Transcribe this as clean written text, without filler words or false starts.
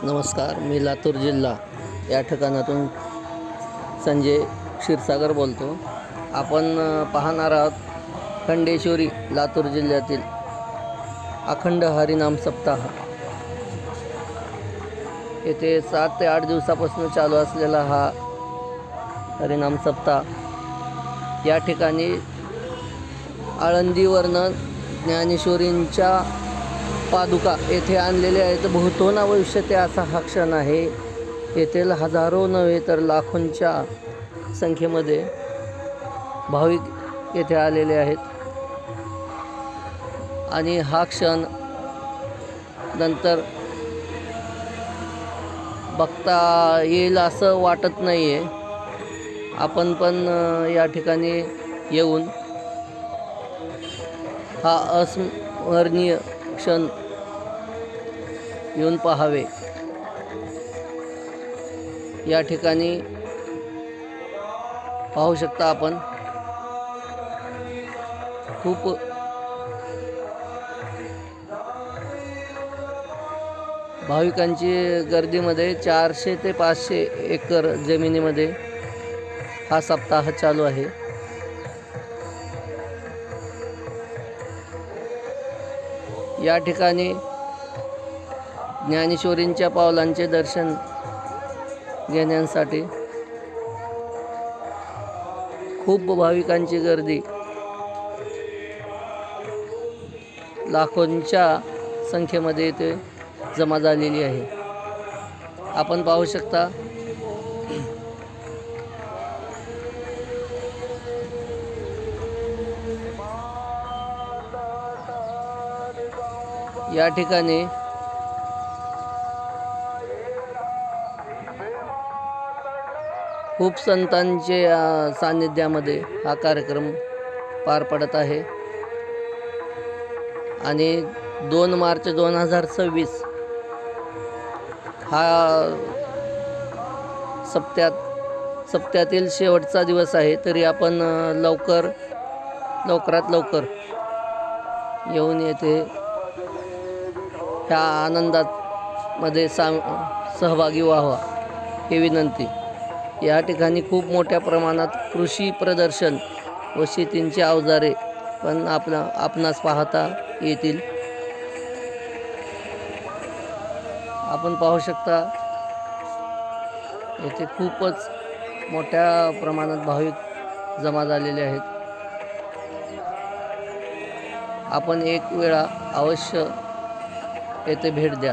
नमस्कार, मी लातूर जिल्हा या ठिकाणातून संजय क्षीरसागर बोलतो. आपण पाहणार आहोत खंडेश्वरी लातूर जिल्ह्यातील अखंड हरिनाम सप्ताह. येथे 7 ते 8 दिवसापासून चालू असलेला हा हरिनाम सप्ताह या ठिकाणी आळंदीवरनं ज्ञानेश्वरींच्या पादुका येथे आणलेले आहेत. भूतो भविष्यते असा हा क्षण आहे. येथील हजारो नव्हे तर लाखोंच्या संख्येमध्ये भाविक येथे आलेले आहेत आणि हा क्षण नंतर बघता येईल असं वाटत नाही आहे. आपण पण या ठिकाणी येऊन हा अस्मरणीय क्षण येऊन पाहावे. या ठिकाणी पाहू शकता आपण खूप भाविकांची गर्दीमध्ये 400 ते 500 एकर जमिनीमध्ये हा सप्ताह चालू आहे. या ठिकाणी ज्ञानेश्वरींच्या पावलांचे दर्शन घेण्यासाठी खूप भाविकांची गर्दी लाखोंच्या संख्येमध्ये इथे जमा झालेली आहे. आपण पाहू शकता या ठिकाणी खूप संतांच्या सान्निध्यामध्ये हा कार्यक्रम पार पडत आहे आणि 2 मार्च 2026 हा सप्त्यातील शेवटचा दिवस आहे. तरी आपण लवकरात लवकर येऊन येथे ह्या आनंदामध्ये सहभागी व्हावा ही विनंती. या ठिकाणी खूप मोठ्या प्रमाणात कृषी प्रदर्शन व शेतींची अवजारे पण आपणास पाहता येतील. आपण पाहू शकता येथे खूपच मोठ्या प्रमाणात भाविक जमा झालेले आहेत. आपण एक वेळा अवश्य येथे भेट द्या.